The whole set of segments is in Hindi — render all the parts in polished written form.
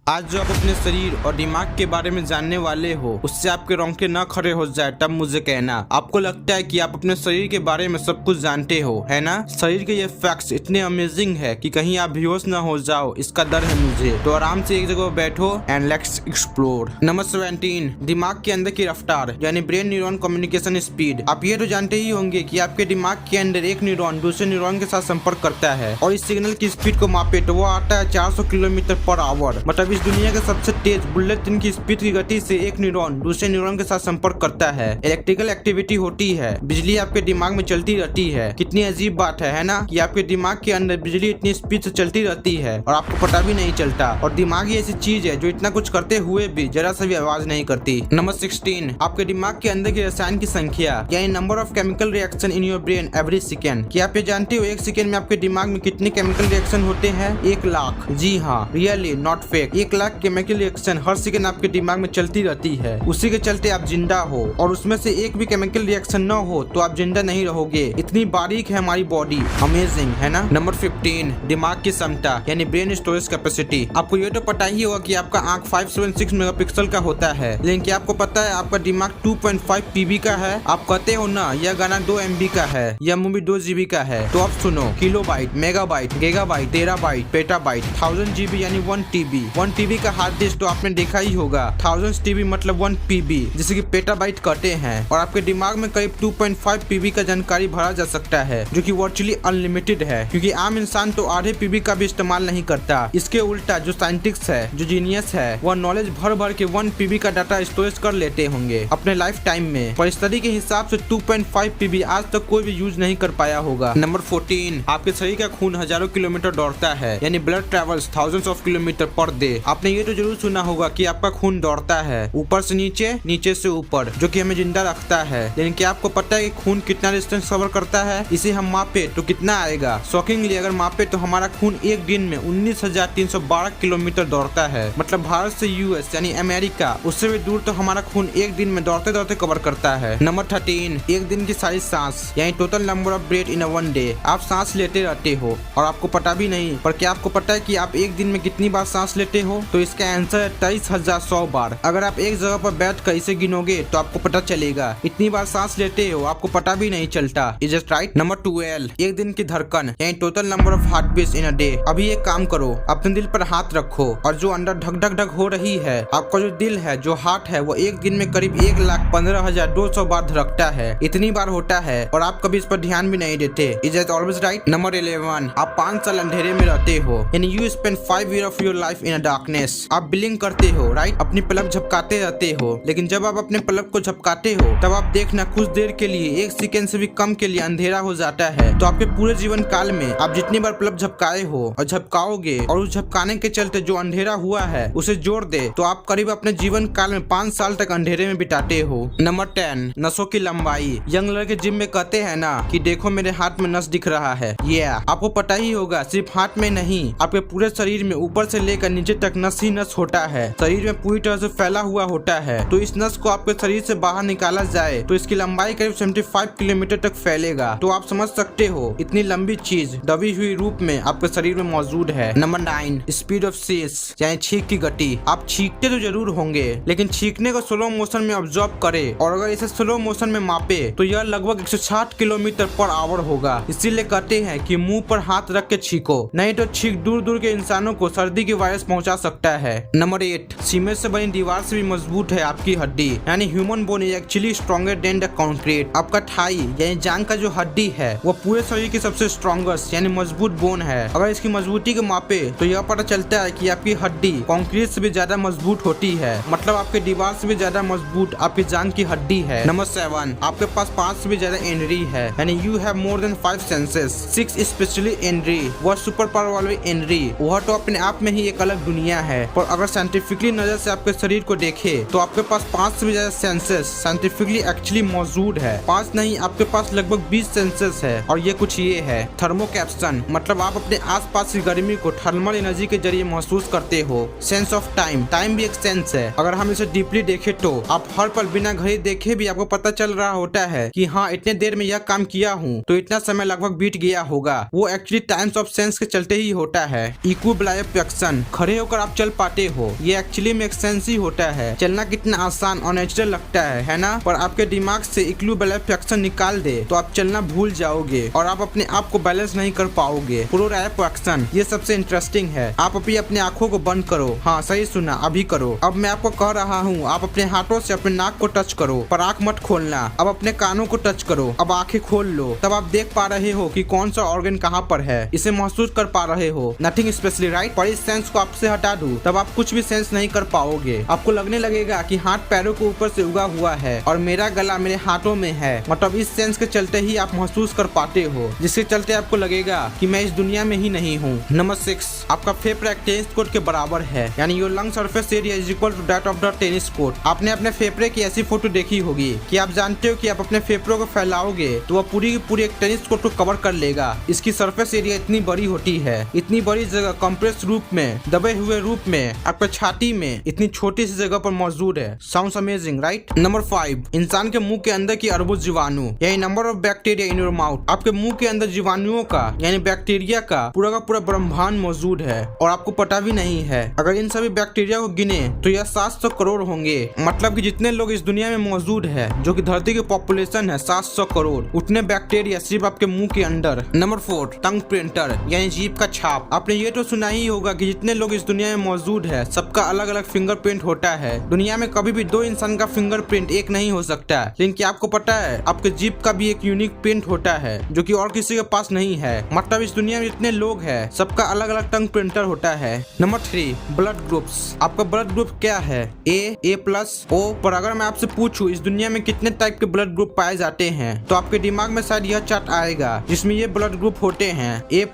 आज जो आप अपने शरीर और दिमाग के बारे में जानने वाले हो उससे आपके रोंगटे न खड़े हो जाए तब मुझे कहना। आपको लगता है कि आप अपने शरीर के बारे में सब कुछ जानते हो, है ना? शरीर के ये फैक्ट्स इतने अमेजिंग है कि कहीं आप बेहोश न हो जाओ, इसका डर है मुझे। तो आराम से एक जगह बैठो एंड लेट्स एक्सप्लोर। नंबर 17, दिमाग के अंदर की रफ्तार यानी ब्रेन न्यूरॉन कम्युनिकेशन स्पीड। आप ये तो जानते ही होंगे कि आपके दिमाग के अंदर एक न्यूरॉन दूसरे न्यूरॉन के साथ संपर्क करता है और इस सिग्नल की स्पीड को मापे तो वो आता है 400 किलोमीटर पर आवर। मतलब इस दुनिया के सबसे तेज बुलेट ट्रेन की स्पीड की गति से एक न्यूरॉन दूसरे न्यूरॉन के साथ संपर्क करता है। इलेक्ट्रिकल एक्टिविटी होती है, बिजली आपके दिमाग में चलती रहती है। कितनी अजीब बात है ना, कि आपके दिमाग के अंदर बिजली इतनी स्पीड से चलती रहती है और आपको पता भी नहीं चलता। और दिमाग ही ऐसी चीज है जो इतना कुछ करते हुए भी जरा सा भी आवाज नहीं करती। नंबर 16, आपके दिमाग के अंदर के रसायन की संख्या यानी number of chemical reaction in your brain every second. क्या आप ये जानते हो एक सेकेंड में आपके दिमाग में कितने केमिकल रिएक्शन होते हैं? 1 लाख। जी हाँ, really not fake. 1 lakh chemical reaction her second आपके दिमाग में चलती रहती है। उसी के चलते आप जिंदा हो और उसमें से एक भी केमिकल रिएक्शन न हो तो आप जिंदा नहीं रहोगे। इतनी बारीक है हमारी बॉडी, अमेजिंग है ना। नंबर 15, दिमाग की क्षमता यानी ब्रेन स्टोरेज कैपेसिटी। आपको ये तो पता ही होगा कि आपका आंख 576 मेगापिक्सल का होता है, लेकिन क्या आपको पता है आपका दिमाग 2.5 पीबी का है? आप कहते हो ना यह गाना 2 MB का है, यह मूवी 2 GB का है। तो आप सुनो, kilobyte, megabyte, gigabyte, terabyte, petabyte, 1000 GB यानी 1 TB। 1 TB का हार्ड डिस्क तो आपने देखा ही होगा। 1000 TB मतलब 1 PB जिसे कि पेटाबाइट कहते हैं। और आपके दिमाग में करीब 2.5 PB का जानकारी भरा जा सकता है जो कि वर्चुअली अनलिमिटेड है, क्योंकि आम इंसान तो आधे PB का भी इस्तेमाल नहीं करता। इसके उल्टा जो साइंटिस्ट है, जो जीनियस है, वह नॉलेज भर भर के 1 PB का डाटा स्टोरेज कर लेते होंगे अपने लाइफ टाइम में। पर स्टडी के हिसाब से 2.5 PB आज तक कोई भी यूज नहीं कर पाया होगा। नंबर 14, आपके शरीर का खून हजारों किलोमीटर दौड़ता है यानी blood travels thousands of kilometre per day. आपने ये तो जरूर सुना होगा कि आपका खून दौड़ता है ऊपर से नीचे, नीचे से ऊपर, जो कि हमें जिंदा रखता है। लेकिन क्या आपको पता है कि खून कितना डिस्टेंस कवर करता है? इसे हम मापे तो कितना आएगा? शॉकिंगली अगर मापे तो हमारा खून एक दिन में 19,312 किलोमीटर दौड़ता है। मतलब भारत से US यानी अमेरिका, उससे भी दूर तो हमारा खून एक दिन में दौड़ते दौड़ते कवर करता है। नंबर 13, एक दिन की सारी सांस यानी total number of breath in 1 day. आप सांस लेते रहते हो और आपको पता भी नहीं। पर क्या आपको पता है कि आप एक दिन में कितनी बार सांस लेते हो? तो इसका आंसर है 23,100 बार। अगर आप एक जगह पर बैठ कर इसे गिनोगे तो आपको पता चलेगा इतनी बार सांस लेते हो, आपको पता भी नहीं चलता। Is it right? नंबर 12, एक दिन की धड़कन यानी total number of heart beats in a day. अभी एक काम करो, अपने दिल पर हाथ रखो और जो अंदर धक धक धक हो रही है, आपका जो दिल है, जो हार्ट है, वो एक दिन में करीब 1,15,200 बार धड़कता है। इतनी बार होता है और आप कभी इस पर ध्यान भी नहीं देते। Is it always right? Number 11, आप 5 साल अंधेरे में रहते हो यानी you spend 5 years of your life in a darkness. आप बिलिंग करते हो, राइट? अपनी पलक झपकाते रहते हो, लेकिन जब आप अपने पलक को झपकाते हो तब आप देखना कुछ देर के लिए, 1 सेकेंड से भी कम के लिए अंधेरा हो जाता है। तो आपके पूरे जीवन काल में आप जितनी बार पलक झपकाए हो और झपकाओगे और उस झपकाने के चलते जो अंधेरा हुआ है उसे जोड़ दे तो आप करीब अपने जीवन काल में 5 साल तक अंधेरे में बिताते हो। नंबर 10, नसों की लंबाई। यंग लड़के जिम में कहते हैं ना कि देखो मेरे हाथ में नस दिख रहा है। आपको पता ही होगा, सिर्फ हाथ में नहीं, आपके पूरे शरीर में ऊपर से लेकर नीचे तक नस ही नस होता है। शरीर में पूरी तरह से फैला हुआ होता है। तो इस नस को आपके शरीर से बाहर निकाला जाए तो इसकी लंबाई करीब 75 किलोमीटर तक फैलेगा। तो आप समझ सकते हो इतनी लंबी चीज दबी हुई रूप में आपके शरीर में मौजूद है। नंबर 9, स्पीड ऑफ सीस यानी छींक की गति। आप छींकते तो जरूर होंगे, लेकिन छींकने को स्लो मोशन में ऑब्जर्व करे और अगर इसे स्लो मोशन में मापे तो यह लगभग 160 किलोमीटर पर आवर होगा। इसीलिए कहते हैं कि मुंह पर हाथ रख के छींको, नहीं तो छींक दूर दूर के इंसानों को सर्दी की वायरस पहुंचा सकता है। नंबर 8, सीमेंट से बनी दीवार से भी मजबूत है आपकी हड्डी यानी human bone is actually stronger than the concrete. आपका थाई यानी जांघ का जो हड्डी है वो पूरे शरीर की सबसे स्ट्रॉन्गेस्ट यानी मजबूत बोन है। अगर इसकी मजबूती को मापे तो यह पता चलता है कि आपकी हड्डी कंक्रीट से भी ज्यादा मजबूत होती है। मतलब आपके दीवार से भी ज्यादा मजबूत आपकी जांघ की हड्डी है। नंबर 7, आपके पास 5 से भी ज्यादा इंद्री है यानी you have more than 5 senses. 6 specially इंद्री, वह सुपर पावर वाली इंद्री, वह तो अपने आप में ही एक अलग दुनिया है। पर अगर साइंटिफिकली नजर से आपके शरीर को देखे तो आपके पास 5 से भी ज्यादा सेंसेस साइंटिफिकली एक्चुअली मौजूद है। 5 नहीं, आपके पास लगभग 20 सेंसेस है और ये कुछ ये है। थर्मोकैप्सन, मतलब आप अपने आसपास की गर्मी को थर्मल एनर्जी के जरिए महसूस करते हो। सेंस ऑफ टाइम, टाइम भी एक सेंस है। अगर हम इसे डीपली देखे तो आप हर पल बिना घड़ी देखे भी आपको पता चल रहा होता है कि हाँ इतने देर में यह काम किया हूँ तो इतना समय लगभग बीत गया होगा। वो एक्चुअली टाइम्स ऑफ सेंस के चलते ही होता है। इक्विब्लाइप्सन, खड़े होकर होकर आप चल पाते हो। ये एक्चुअली में एक सेंस ही होता है। चलना कितना आसान और नेचुरल लगता है ना? पर आपके दिमाग से इक्विलिब्रियम फ्रैक्शन निकाल दे तो आप चलना भूल जाओगे और आप अपने आप को बैलेंस नहीं कर पाओगे। प्रोरैप एक्शन ये सबसे इंटरेस्टिंग है। आप अभी अपने आंखों को बंद करो। हाँ सही सुना, अभी करो। अब मैं आपको कह रहा हूँ, आप अपने हाथों से अपने नाक को टच करो पर आंख मत खोलना। अब अपने कानों को टच करो, अब आंखें खोल लो। तब आप देख पा रहे हो कि कौन सा ऑर्गन कहाँ पर है, इसे महसूस कर पा रहे हो। Nothing specially right. पर इस सेंस को आपसे हटा दूं तब आप कुछ भी सेंस नहीं कर पाओगे। आपको लगने लगेगा कि हाथ पैरों के ऊपर से उगा हुआ है और मेरा गला मेरे हाथों में है। मतलब इस सेंस के चलते ही आप महसूस कर पाते हो, जिसके चलते आपको लगेगा कि मैं इस दुनिया में ही नहीं हूँ। नंबर 6, आपका फेफड़ा एक टेनिस कोर्ट के बराबर है, यानी your lung surface area is equal to that of the tennis court. आपने अपने फेफड़े की ऐसी फोटो देखी होगी कि आप जानते हो कि आप अपने फेफड़ों को फैलाओगे तो वह पूरी की पूरी एक टेनिस कोर्ट को कवर कर लेगा। इसकी सरफेस एरिया इतनी बड़ी होती है, इतनी बड़ी जगह कंप्रेस रूप में, दबे हुए रूप में आपके छाती में इतनी छोटी सी जगह पर मौजूद है। Sounds amazing right. नंबर 5, इंसान के मुंह के अंदर की अरबों जीवाणु, यानी number of bacteria in your mouth. आपके मुंह के अंदर जीवाणुओं का यानी बैक्टीरिया का पूरा ब्रह्मांड मौजूद है और आपको पता भी नहीं है। अगर इन सभी बैक्टीरिया को गिने तो यह 700 करोड़ होंगे। मतलब कि जितने लोग इस दुनिया में मौजूद है, जो कि धरती की पॉपुलेशन है 700 करोड़, उतने बैक्टीरिया सिर्फ आपके मुंह के अंदर। नंबर 4, टंग प्रिंटर यानी जीभ का छाप। आपने ये तो सुना ही होगा कि जितने लोग इस दुनिया में मौजूद है सबका अलग अलग फिंगरप्रिंट होता है। दुनिया में कभी भी 2 इंसान का फिंगरप्रिंट एक नहीं हो सकता। लेकिन क्या आपको पता है आपके जीभ का भी एक यूनिक प्रिंट होता है जो कि और किसी के पास नहीं है। मतलब इस दुनिया में जितने लोग हैं सबका अलग अलग टंग प्रिंटर होता है। Number 3, blood groups. आपका ब्लड ग्रुप क्या है? A+O। पर अगर मैं आपसे पूछूं इस दुनिया में कितने टाइप के ब्लड ग्रुप पाए जाते हैं तो आपके दिमाग में शायद यह चार्ट आएगा जिसमें ये ब्लड ग्रुप होते हैं A+,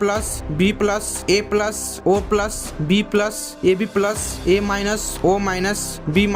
B+, A+, O+, B+, AB+, A-, O-, B-,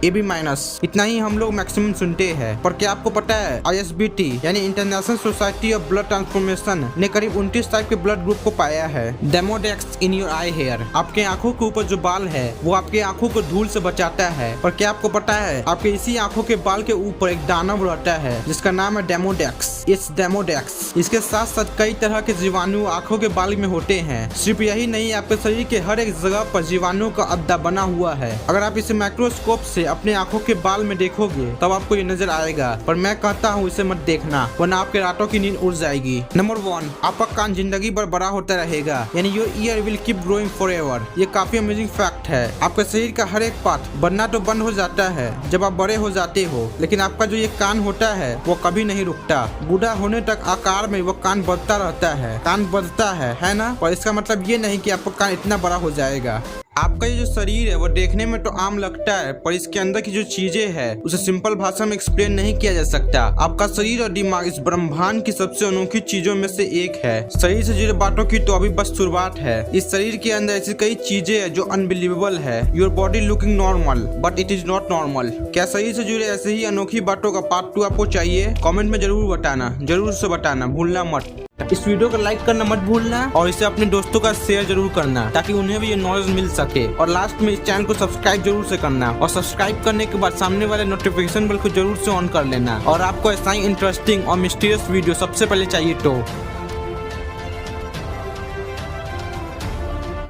AB-। इतना ही हम लोग मैक्सिमम सुनते हैं। पर क्या आपको पता है ISBT यानी international society of blood transformation ने करीब 29 टाइप के ब्लड ग्रुप को पाया है। Demodex in your eye hair. आपके आंखों के ऊपर जो बाल है वो आपके आंखों को धूल से बचाता है। पर क्या आपको पता है आपके इसी आंखों के बाल के ऊपर एक दानव रहता है जिसका नाम है डेमोडेक्स। It's Demodex. इसके साथ साथ कई तरह के जीवाणु आंखों के बाल में होते हैं। सिर्फ यही नहीं, आपके शरीर के हर एक जगह पर जीवाणुओं का अड्डा बना हुआ है। अगर आप इसे माइक्रोस्कोप से अपने आंखों के बाल में देखोगे तब आपको ये नजर आएगा। पर मैं कहता हूँ इसे मत देखना वरना आपके रातों की नींद उड़ जाएगी। नंबर 1, आपका कान जिंदगी भर बड़ा होता रहेगा, यानी your year will keep growing forever. ये काफी अमेजिंग फैक्ट है। आपके शरीर का हर एक पार्ट बनना तो बंद हो जाता है जब आप बड़े हो जाते हो, लेकिन आपका जो ये कान होता है वो कभी नहीं रुकता। बूढ़ा होने तक आकार में वो कान बढ़ता रहता है। कान बढ़ता है ना? पर इसका मतलब ये नहीं कि आपका कान इतना बड़ा हो जाएगा। आपका ये जो शरीर है वो देखने में तो आम लगता है पर इसके अंदर की जो चीजें हैं उसे सिंपल भाषा में एक्सप्लेन नहीं किया जा सकता। आपका शरीर और दिमाग इस ब्रह्मांड की सबसे अनोखी चीजों में से एक है। शरीर से जुड़े बातों की तो अभी बस शुरुआत है। इस शरीर के अंदर ऐसी कई चीजें हैं जो अनबिलीवेबल है। Your body looking normal but it is not normal. क्या शरीर से जुड़े ऐसे ही अनोखी बातों का पार्ट 2 आपको चाहिए? कमेंट में जरूर बताना, जरूर से बताना, भूलना मत। इस वीडियो को लाइक करना मत भूलना और इसे अपने दोस्तों का शेयर जरूर करना ताकि उन्हें भी ये नॉलेज मिल सके। और लास्ट में इस चैनल को सब्सक्राइब जरूर से करना और सब्सक्राइब करने के बाद सामने वाले नोटिफिकेशन बेल को जरूर से ऑन कर लेना। और आपको ऐसा ही इंटरेस्टिंग और मिस्टीरियस वीडियो सबसे पहले चाहिए तो